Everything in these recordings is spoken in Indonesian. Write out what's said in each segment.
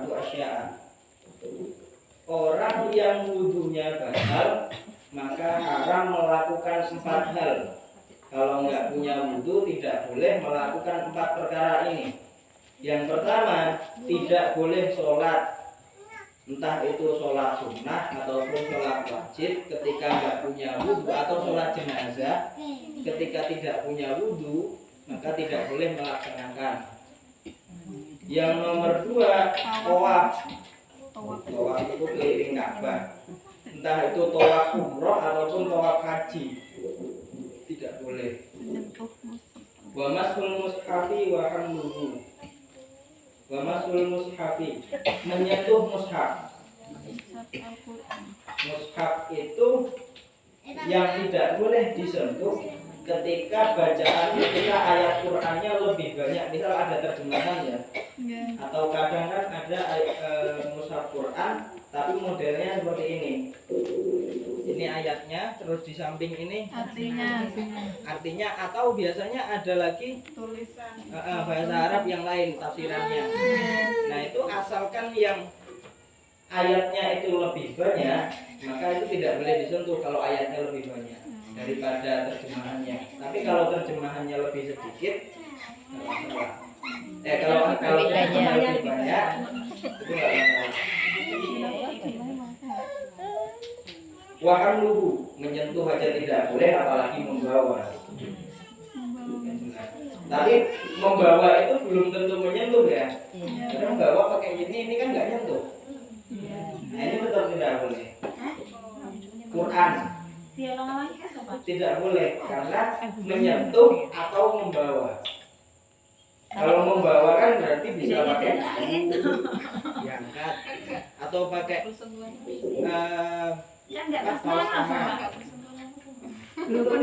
arba'atu asya'a. Orang yang wudunya batal maka haram melakukan 4 hal. Kalau nggak punya wudu tidak boleh melakukan 4 perkara ini. Yang pertama, tidak boleh sholat, entah itu sholat sunnah ataupun sholat wajib ketika nggak punya wudu, atau sholat jenazah ketika tidak punya wudu maka tidak boleh melaksanakan. Yang nomor 2, tawaf. Tawaf itu keliling Ka'bah, entah itu tawaf umroh ataupun tawaf haji, tidak boleh. Wa masul mushafi wa hamluhu. Wa masul mushafi, menyentuh mushaf. Mushaf itu yang tidak boleh disentuh ketika bacaan, ketika ayat Qur'annya lebih banyak. Misal ada terjemahannya, atau kadang kan ada mushaf Qur'an tapi modelnya seperti ini. Ini ayatnya, terus di samping ini artinya, atau biasanya ada lagi tulisan bahasa Arab yang lain tafsirannya. Nah itu asalkan yang ayatnya itu lebih banyak maka itu tidak boleh disentuh kalau ayatnya lebih banyak daripada terjemahannya. Tapi kalau terjemahannya lebih sedikit kalau terjemahannya lebih banyak itu nggak masalah. Wahamluhu, menyentuh aja tidak boleh apalagi membawa. Tapi membawa itu belum tentu menyentuh ya. Karena membawa pakai ini kan nggak nyentuh. Nah ini tetap tidak boleh. Quran tidak boleh karena menyentuh atau membawa. Kalau membawa kan berarti bisa pakai diangkat atau pakai itu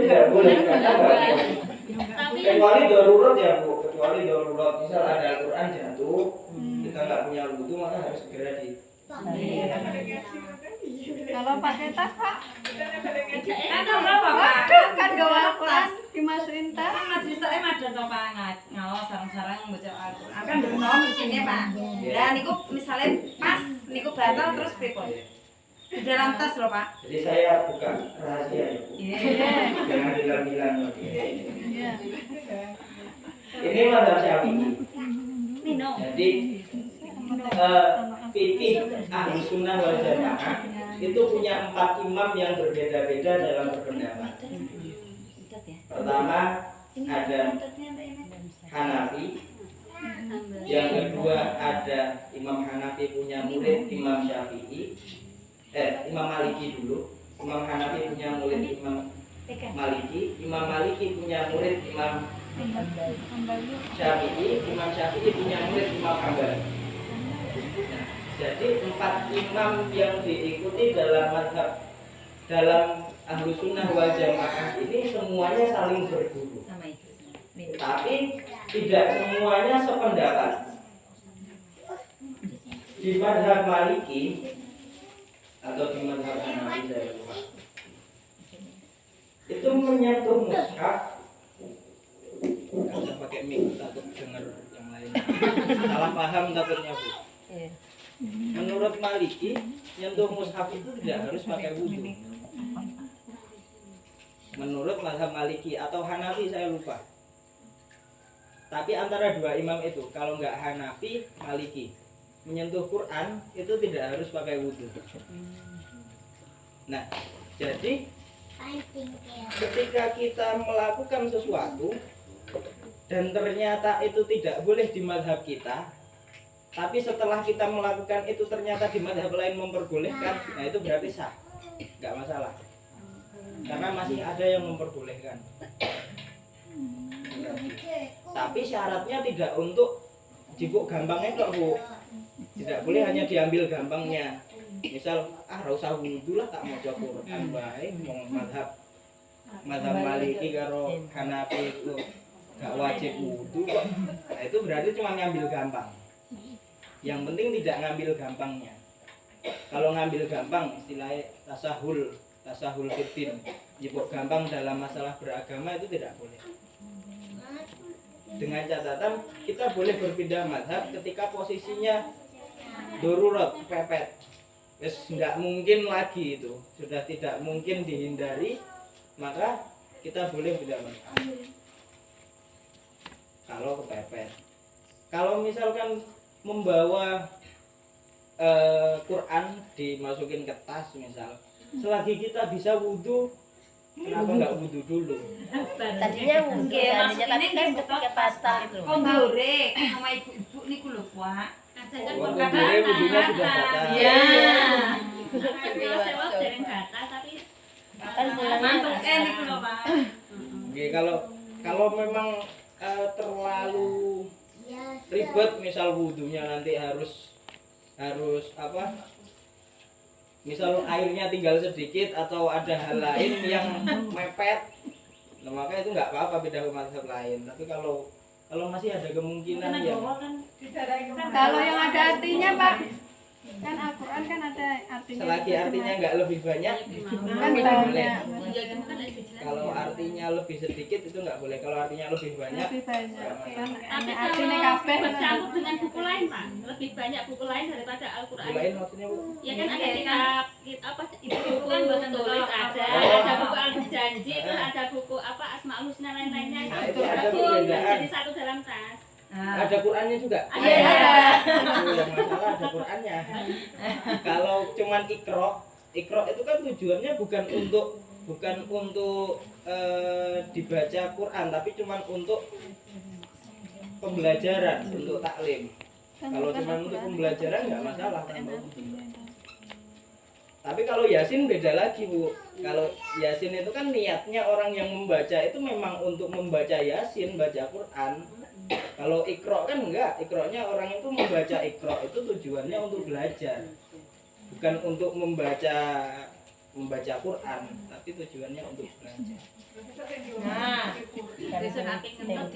tidak boleh karena kecuali darurat ya Bu, kecuali darurat. Misal ada Al-Quran jatuh, kita nggak punya wudu maka harus segera di. Kalau pakai tas Pak, kan berapa Pak? Kan gawa Al-Quran dimasukin tas. Kan masih saya ada coba ngawas sarang-sarang baca Al-Quran. Kan benar di sini Pak. Dan niku misalnya pas niku batal terus pripun? Di dalam tas loh Pak. Jadi saya buka rahasia ya. Jangan bilang-bilang. Ini mazhab Syafi'i. Jadi fikih ahli sunnah wal jamaah itu punya 4 imam yang berbeda-beda dalam berpendapat. Pertama ada Hanafi, yang kedua ada Imam Hanafi punya murid Imam Syafi'i, Imam Maliki dulu. Imam Hanafi punya murid Imam Maliki, Imam Maliki punya murid Imam Syafi'i, Imam Syafi'i punya murid Imam Hambali. Jadi 4 imam yang diikuti dalam mazhab, dalam ahlu sunnah wal jamaah ini semuanya saling berguru. Tapi tidak semuanya sependapat. Di mazhab Maliki atau di mazhab Hanafi saya lupa, itu menyentuh mushaf. Nggak usah pakai mic, takut dengar yang lain. Salah paham takutnya Bu. Menurut Maliki, nyentuh mushaf itu tidak harus pakai wudu. Menurut mazhab Maliki atau Hanafi saya lupa. Tapi antara 2 imam itu, kalau nggak Hanafi, Maliki, menyentuh Quran itu tidak harus pakai wudu. Nah, jadi ketika kita melakukan sesuatu dan ternyata itu tidak boleh di mazhab kita, tapi setelah kita melakukan itu ternyata di mazhab lain memperbolehkan, nah itu berarti sah, nggak masalah. Karena masih ada yang memperbolehkan. Tapi syaratnya tidak untuk jipuk gampangnya kok Bu. Tidak boleh hanya diambil gampangnya. Misal usah wudu lah tak mau Quran bae wong mazhab Maliki karo Hanafi itu gak wajib wudu. Nah itu berarti cuma ngambil gampang. Yang penting tidak ngambil gampangnya. Kalau ngambil gampang istilahnya tasahul fitin, jipuk gampang dalam masalah beragama itu tidak boleh. Dengan catatan kita boleh berpindah mazhab ketika posisinya darurat kepepet. Wis nggak mungkin lagi itu, sudah tidak mungkin dihindari, maka kita boleh berjalan kalau kepepet. Kalau misalkan membawa Quran dimasukin ke tas misal, selagi kita bisa wudhu, kenapa nggak wudhu dulu? Tadinya wudhu, seandainya tapi kan ketika pasang itu. Kondore sama ibu-ibu niku lho, Pak. Kondore wudhunya sudah batal. Iya. Sewa dereng batal tapi kan pulangnya Mantuk niku lho, Pak. Oke, kalau memang terlalu ribet, misal wudhunya nanti harus apa? Misal airnya tinggal sedikit atau ada hal lain yang mepet, nah maka itu nggak apa-apa, beda ke mazhab lain. Tapi kalau masih ada kemungkinan ya. Kalau yang ada artinya Pak, kan Al-Quran kan ada artinya. Selagi artinya nggak lebih banyak, kan tidak boleh. banyak. Kalau artinya lebih sedikit itu nggak boleh. Kalau artinya lebih banyak, Lebih banyak. Kan tapi artinya kalau kabeh. bercampur dengan buku lain Pak, lebih banyak buku lain daripada Al-Quran. lain maksudnya Bu? Ya kan ada Iya, kitab apa itu buku kan buatan tulis ada, Oh. ada buku Al-Janji, terus ada buku apa Asmaul Husna lain-lainnya Nah, itu itu ada gabung perbedaan. jadi satu dalam tas. Ada Qurannya juga. Ada. Itu yang masalah ada Qurannya. Kalau cuman ikro itu kan tujuannya bukan untuk dibaca Quran, tapi cuman untuk pembelajaran, untuk taklim. Kalau cuma untuk pembelajaran nggak masalah kan, Bu. Tapi kalau Yasin beda lagi, Bu. Kalau Yasin itu kan niatnya orang yang membaca itu memang untuk membaca Yasin, baca Quran. Kalau Iqra kan enggak, Iqra-nya orang itu membaca Iqra itu tujuannya untuk belajar. Bukan untuk membaca Quran, tapi tujuannya untuk belajar. Nah, Besok aku ngentot.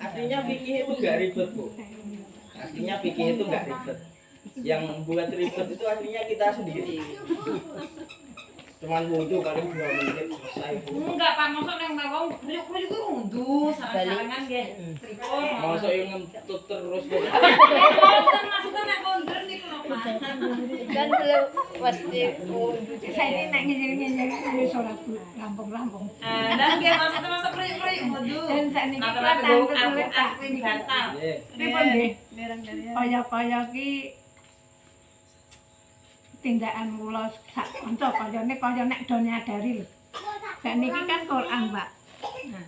Artinya fikih itu enggak ribet, Bu. Artinya fikih itu enggak ribet. Yang buat ribet itu artinya kita sendiri. Cuman wudhu paling 2 menit selesai, Bu. enggak Pak, mosok nang wong kriuk-kriuk iku undu sarang-sarangan nggih. Pripun? Masa yang ngentut terus, Bu. Mboten maksudnya nek kondur niku lho, Pak. Kan belum pasti wudhu. Saya ini naik ngejar-ngejar sholat rampung-rampung. Dan nggih maksudnya masuk kriuk-kriuk undu. Dan saya ini Nah, kelihatan terus terletak. aku ini batal. Nggih. Pripun nggih? Dereng dari Kaya-kaya ki tindakan kula sak kanca kayane kaya nek do nyadari lho. Sakniki kan Quran, Pak. Nah,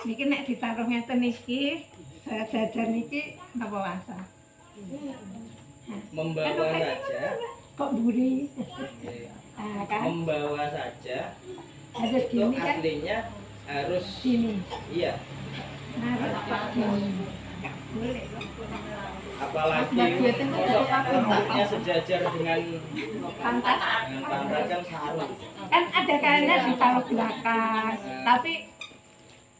niki nek ditaruh ngeten iki, jajar niki napa wasa? Membawa saja, Kok mburi? nggih. Ah, kan Membawa saja harus itu gini kan aslinya harus gini. iya, Harus gini. Boleh. apalagi letaknya sejajar dengan Pantat. pantat kan sarung. Kan ada kalanya ditaruh belakang, tapi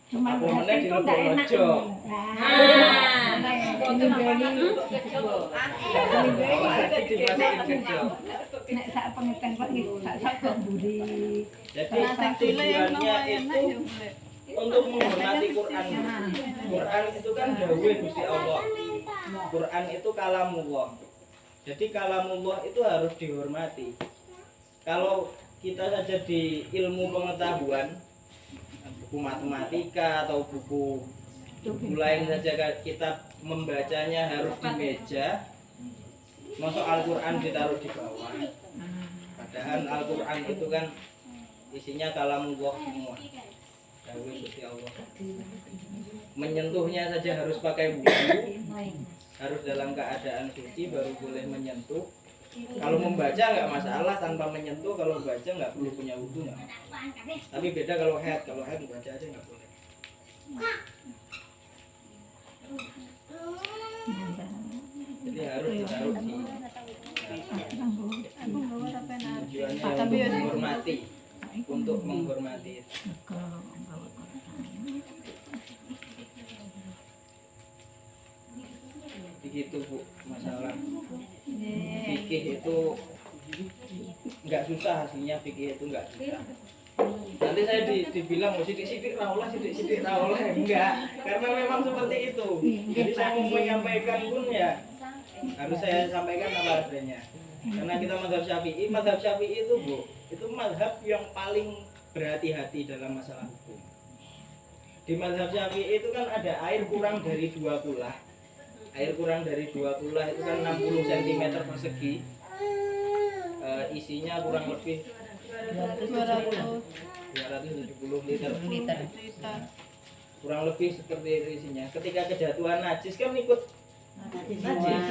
cuma Apa berarti meneh itu enggak enak. dilebok-lebok. Jadi dimasukin gejol. Nek sak pengertian kok nggih sak kok mburi. Jadi Nah, sing cilik yang tujuannya nama enak itu ya boleh. untuk menghormati Quran. Quran itu kan dawuh Gusti Allah. Quran itu kalamullah. Jadi kalamullah itu harus dihormati. Kalau kita saja di ilmu pengetahuan, buku matematika atau buku lain saja kita membacanya harus di meja, masuk Al-Quran ditaruh di bawah. Padahal Al-Quran itu kan isinya kalamullah semua. Dawuh Gusti Allah. Menyentuhnya saja harus pakai wudu, harus dalam keadaan suci baru boleh menyentuh. Kalau membaca nggak masalah tanpa menyentuh, kalau baca nggak perlu punya wudu nggak. Tapi beda kalau head membaca aja nggak boleh. Jadi harus ditaruh di Aku bawa tapi enak. tujuannya Tapi ya untuk menghormati, untuk menghormati. Begitu Bu, masalah fikih itu nggak susah, aslinya fikih itu nggak susah. Nanti saya dibilang oh, sidik-sidik raulah, sidik-sidik raulah, enggak, karena memang seperti itu. Jadi saya mau menyampaikan pun ya harus saya sampaikan apa adanya. Karena kita mazhab Syafi'i itu Bu, itu mazhab yang paling berhati-hati dalam masalah hukum. Di mazhab Syafi'i itu kan ada air kurang dari 2 kulah. Air kurang dari 2 kulah itu kan 60 cm persegi. Isinya kurang lebih 270 liter. Kurang lebih seperti itu isinya. Ketika kejatuhan najis kan ikut najis.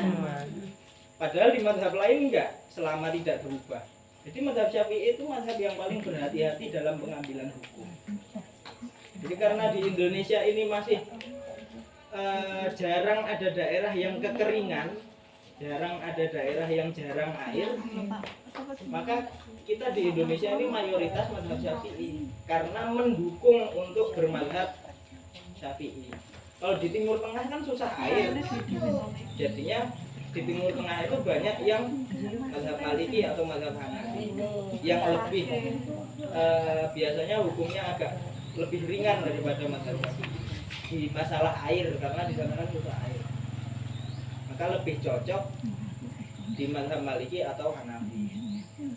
Padahal di mazhab lain enggak, selama tidak berubah. Jadi mazhab Syafi'i itu mazhab yang paling berhati-hati dalam pengambilan hukum. Jadi karena di Indonesia ini masih jarang ada daerah yang kekeringan, jarang ada daerah yang jarang air, maka kita di Indonesia ini mayoritas mazhab Syafi'i karena mendukung untuk bermazhab Syafi'i. Kalau di Timur Tengah kan susah air, jadinya di Timur Tengah itu banyak yang mazhab Maliki atau mazhab Hanafi yang lebih biasanya hukumnya agak lebih ringan daripada mazhab Syafi'i di masalah air, karena di sana kan susah air. Maka lebih cocok di mazhab Maliki atau Hanafi.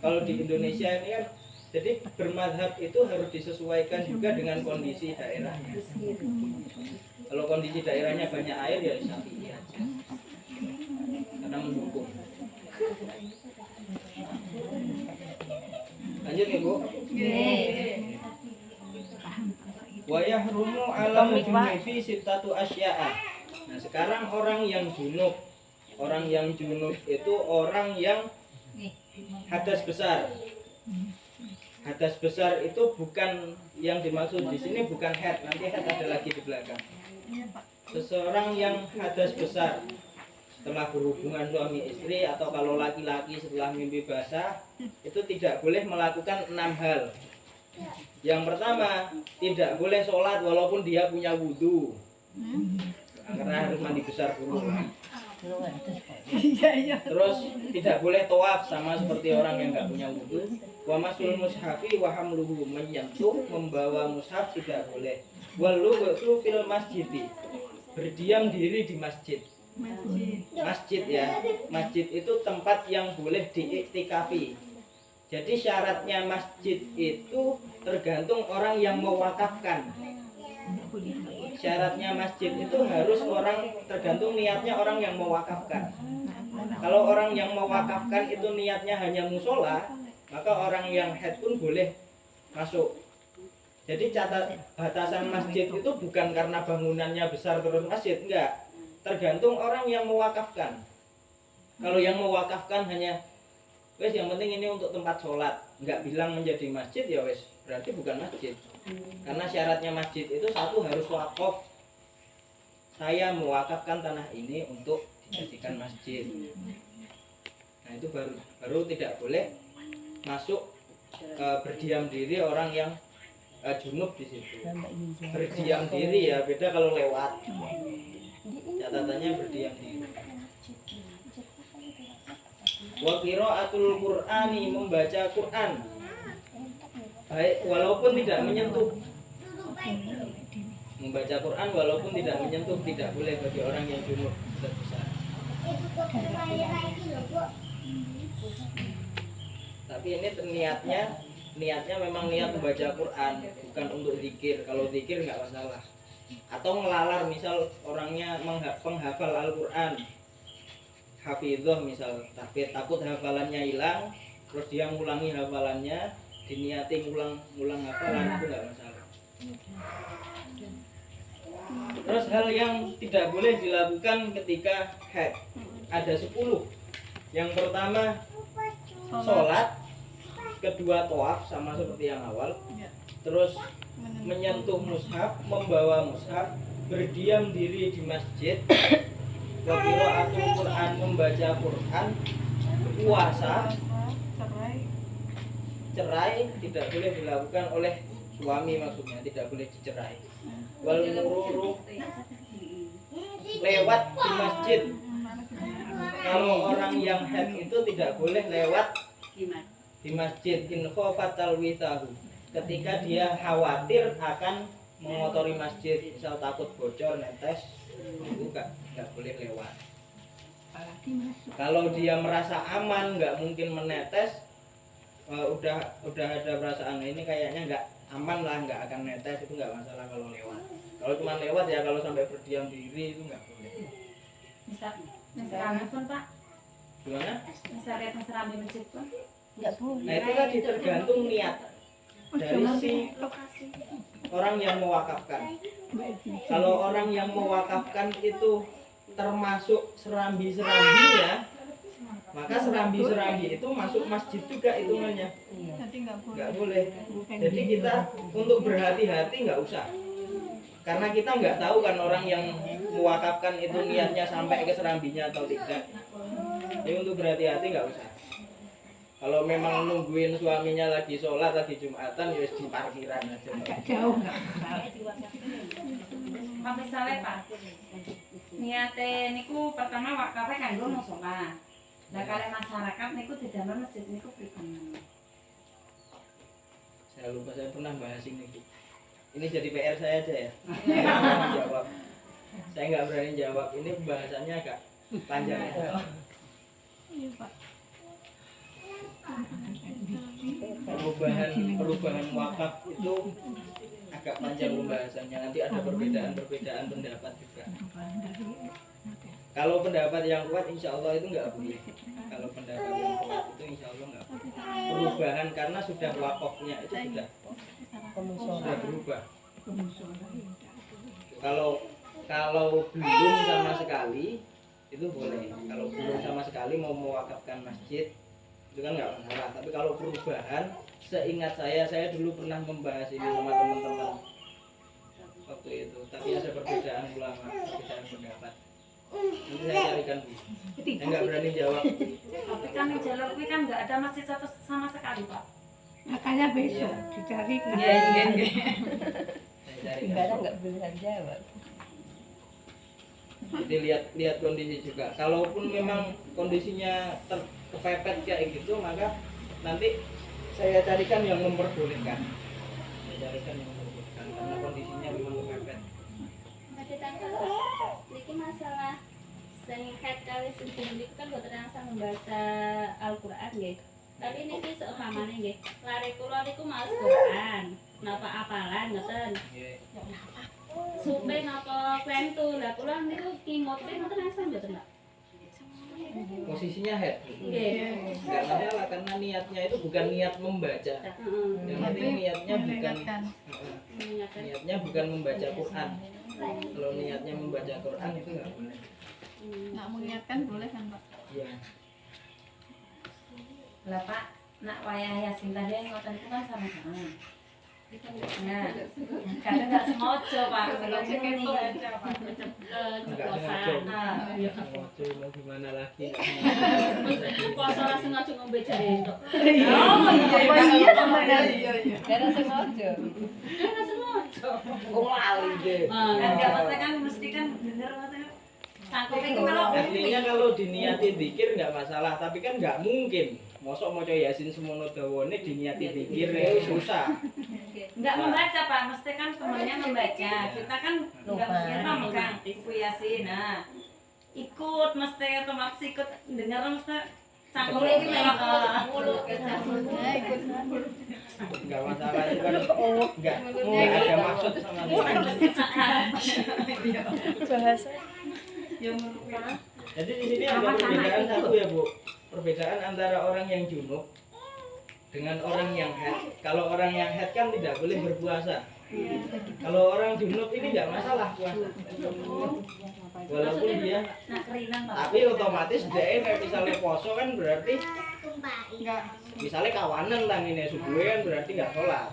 Kalau di Indonesia ini kan jadi bermazhab itu harus disesuaikan juga dengan kondisi daerahnya. Kalau kondisi daerahnya banyak air ya Syafi'i aja. Karena mendukung. Lanjut ya Bu. Wa yahrumu 'ala junubi sittatu asya'a. Nah, sekarang orang yang junub itu orang yang hadas besar. Hadas besar itu bukan yang dimaksud di sini bukan haid, nanti haid ada lagi di belakang. Seseorang yang hadas besar setelah berhubungan suami istri atau kalau laki-laki setelah mimpi basah itu tidak boleh melakukan 6 hal. Yang pertama, tidak boleh sholat walaupun dia punya wudhu, karena harus mandi besar dulu. Terus tidak boleh tawaf sama seperti orang yang nggak punya wudhu. Wa masul mushafi wa hamluhu, menyentuh membawa mushaf tidak boleh. Walu fil masjidi, berdiam diri di masjid. Masjid ya, masjid itu tempat yang boleh diiktikafi. Jadi syaratnya masjid itu tergantung orang yang mewakafkan. Syaratnya masjid itu harus orang, tergantung niatnya orang yang mewakafkan. Kalau orang yang mewakafkan itu niatnya hanya musola, maka orang yang haid pun boleh masuk. Jadi batasan masjid itu bukan karena bangunannya besar terus masjid, enggak. Tergantung orang yang mewakafkan. Kalau yang mewakafkan hanya wes yang penting ini untuk tempat sholat, nggak bilang menjadi masjid ya wes, berarti bukan masjid. Karena syaratnya masjid itu satu harus wakaf. Saya mewakafkan tanah ini untuk dijadikan masjid. Nah itu baru tidak boleh masuk berdiam diri orang yang junub di situ. Berdiam diri ya beda kalau lewat. Catatannya berdiam diri. Wa qiraatul Qur'ani, membaca Quran. Baik walaupun tidak menyentuh. Membaca Quran walaupun tidak menyentuh tidak boleh bagi orang yang junub besar. Tapi ini niatnya memang niat membaca Quran, bukan untuk zikir. Kalau zikir nggak masalah. Atau ngelalar, misal orangnya penghafal Al-Quran, hafidhoh misal, tapi takut hafalannya hilang, terus dia ngulangi hafalannya, diniati ngulang hafalan, itu nggak masalah. Terus hal yang tidak boleh dilakukan ketika haid ada 10. Yang pertama sholat, kedua tawaf sama seperti yang awal, terus menyentuh mushaf, membawa mushaf, berdiam diri di masjid, wa qiraatul Quran, membaca Quran, puasa, cerai tidak boleh dilakukan oleh suami, maksudnya tidak boleh dicerai. Wal mururu, lewat di masjid. Kalau orang yang haid itu tidak boleh lewat di masjid. In khofatal withahu, ketika dia khawatir akan mengotori masjid, misal takut bocor, netes, itu nggak boleh lewat. Apalagi masuk. Kalau dia merasa aman, nggak mungkin menetes, udah ada perasaan ini kayaknya nggak aman lah, nggak akan netes, itu nggak masalah kalau lewat. Kalau cuma lewat ya, kalau sampai berdiam diri itu nggak boleh. Misalnya pun Pak, Gimana? misal lihat serambi masjid pun. Enggak boleh. Nah itu tadi tergantung niat dari si orang yang mewakafkan. Kalau orang yang mewakafkan itu termasuk serambi-serambinya, maka serambi-serambi itu masuk masjid juga hitungannya. Jadi nggak boleh. Nggak boleh. Jadi kita untuk berhati-hati nggak usah. Karena kita nggak tahu kan orang yang mewakafkan itu niatnya sampai ke serambinya atau tidak. Jadi untuk berhati-hati nggak usah. Kalau memang nungguin suaminya lagi sholat, lagi jumatan, ya di parkiran aja. Agak jauh nggak masalah. Pak misalnya Pak, niate niku pertama wakafnya kanggo musola. Lah kalian masyarakat niku di dalam masjid niku pripun? Saya lupa, saya pernah bahas ini. Ini jadi PR saya aja ya. Saya nggak berani jawab. Saya nggak berani jawab. Ini pembahasannya agak panjang ya. Iya, Pak. Perubahan wakaf itu agak panjang pembahasannya. Nanti ada perbedaan pendapat juga. Kalau pendapat yang kuat, insya Allah itu nggak boleh. Kalau pendapat yang kuat itu insya Allah nggak boleh. Perubahan karena sudah wakafnya itu sudah berubah. Kalau belum sama sekali itu boleh. Kalau belum sama sekali mau mewakafkan masjid itu kan nggak masalah. Tapi kalau perubahan, seingat saya dulu pernah membahas ini sama teman-teman waktu itu. Tapi ada perbedaan ulama, perbedaan pendapat. Nanti saya carikan bu. Saya nggak berani jawab. Tapi kan di jalur ini kan nggak ada masjid satu sama sekali Pak. Makanya besok dicari kan. Saya carikan. Enggak enggak bisa jawab. Jadi lihat kondisi juga. Kalaupun memang kondisinya kepepet kayak gitu, maka nanti saya carikan yang memperbolehkan. Saya carikan yang memperbolehkan karena kondisinya memang kepepet. Ini masalah sing head kali sedih itu kan boten langsung membaca Al-Qur'an nggih. Tapi niki seumpamane nggih, lare kula niku maos Qur'an, napa apalan ngoten. Nggih. Supe napa klentu. Lah kula niku kimote ngoten langsung mboten, Mbak. Posisinya head. Nggih. Enggak masalah karena niatnya itu bukan niat membaca. Heeh. Yang penting niatnya bukan mengingatkan. Mengingatkan. niatnya bukan membaca Quran. Kalau niatnya membaca Quran itu nggak boleh. Nggak mengingatkan boleh kan, Pak? Iya. Lah Pak, nak wayah Yasin tadi ngoten itu kan sama-sama. Nah, kadang nggak semojo Pak, belum ini. Ceplosan. Nah, Sengaja mau gimana lagi? Puasa langsung aja ngombe jare tok. Karena sengaja. Kan semojo. Oh lali deh. kan nggak maksudnya kan mesti kan bener maksudnya. Sangkupnya itu kalau Aslinya kalau diniati zikir nggak masalah, tapi kan nggak mungkin. Mosok mau Yasin semono dawane diniati zikir itu susah. nggak membaca Pak, mesti kan temennya membaca. Kita kan nggak Lupa. kita megang buku Yasin. Nah, ikut mesti otomatis ikut dengar mesti cangkupnya itu Mulut Ya, ikut. Nggak masalah itu kan nggak ada maksud sama dia. Bahasa. Jadi di sini ada perbedaan satu ya Bu. Perbedaan antara orang yang junub dengan orang yang haid. Kalau orang yang haid kan tidak boleh berpuasa. Kalau orang junub ini nggak masalah puasa. Walaupun dia, nah kerinan Pak. tapi otomatis dia kayak misalnya poso kan berarti Nggak. misalnya kawanan tang ini subuh kan berarti nggak sholat.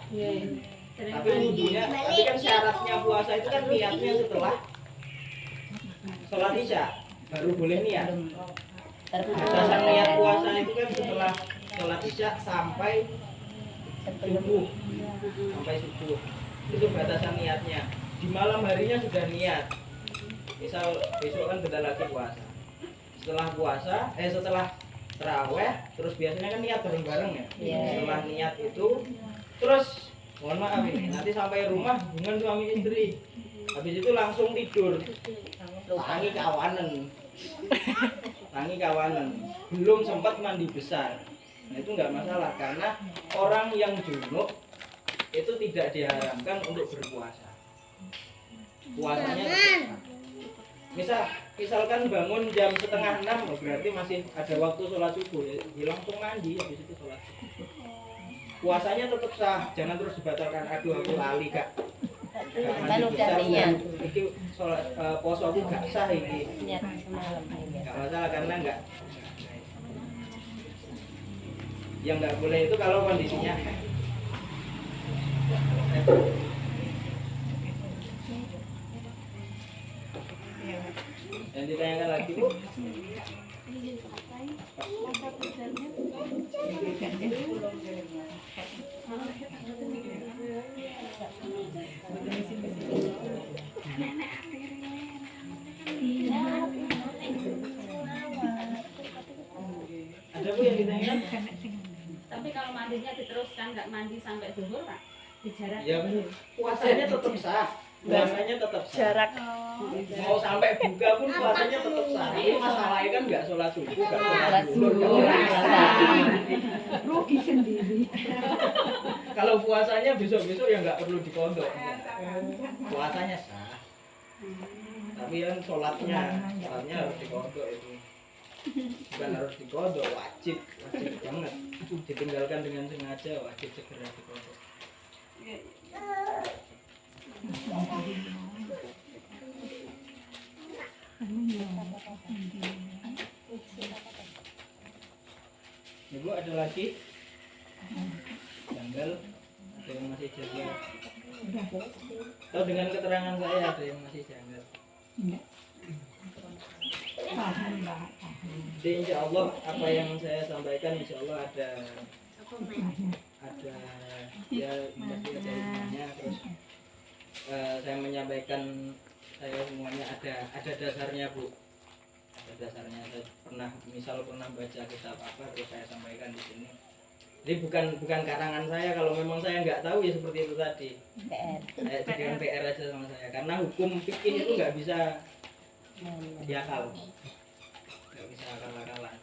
Tapi wudhunya, tapi kan syaratnya puasa itu kan niatnya setelah sholat isya baru boleh niat. Batasan niat puasa itu kan setelah sholat isya sampai subuh, itu batasan niatnya. Di malam harinya sudah niat. Misal besok kan bentar lagi puasa. Setelah terawih, terus biasanya kan niat bareng-bareng ya. Iya. Setelah niat itu, terus Mohon maaf ini, nanti sampai rumah hubungan suami istri. Habis itu langsung tidur. Tangi kawanan. Belum sempat mandi besar. Nah itu nggak masalah karena orang yang junub itu tidak diharamkan untuk berpuasa. Puasanya misalkan bangun jam 5:30 berarti masih ada waktu sholat subuh, ya langsung mandi habis itu sholat subuh. Puasanya tetap sah, jangan terus dibatalkan. Aduh aku lali kak. Mandi besar iki sholat poso aku gak sah ini. Gak masalah karena enggak. Yang nggak boleh itu kalau kondisinya yang ditanyakan lagi Bu. Ada Bu yang ditanyakan? Tapi kalau mandinya diteruskan nggak mandi sampai zuhur Pak? Dijarak. Ya puasanya tetap sah. Puasanya tetap sah. Jarak. Mau sampai buka pun puasanya tetap sah. Ini masalahnya kan nggak sholat subuh, nggak Sholat zuhur. zuhur. Rugi sendiri. Kalau puasanya besok-besok ya nggak perlu dikodok. Puasanya sah. Tapi kan sholatnya harus dikodok itu. Bukan harus dikodok, wajib banget. Ditinggalkan dengan sengaja wajib segera dikodok. Ibu ada lagi? Janggal? Ada yang masih janggal? Atau dengan keterangan saya ada yang masih janggal? Jadi insya Allah apa yang saya sampaikan insya Allah ada ya pasti ada ilmunya. Terus saya menyampaikan saya semuanya ada dasarnya Bu. Ada dasarnya. Saya pernah baca kitab apa terus saya sampaikan di sini. Jadi bukan karangan saya, kalau memang saya nggak tahu ya seperti itu tadi. Saya jadikan PR aja sama saya karena hukum fikih itu nggak bisa diakal. Nggak bisa akal-akalan.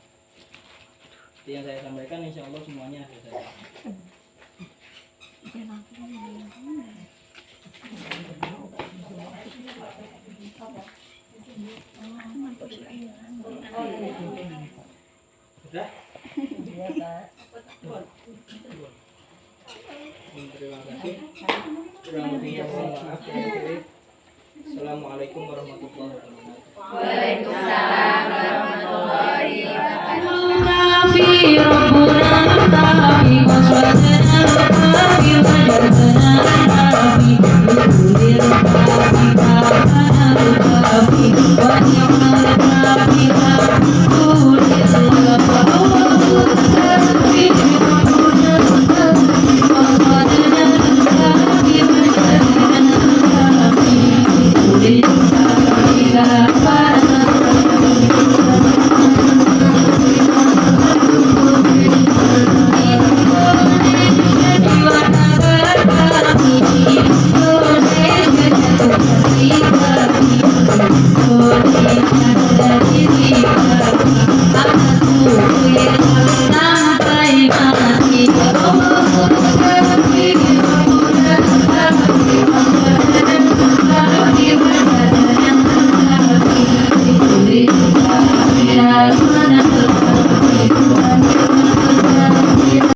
Jadi yang saya sampaikan insya Allah semuanya ada dasar. Sudah? Iya, Pak. Terima kasih. Kurang lebihnya mohon maaf. Assalamualaikum warahmatullahi wabarakatuh. Waalaikumsalam warahmatullahi wabarakatuh. Rafi Rabbuna Nabi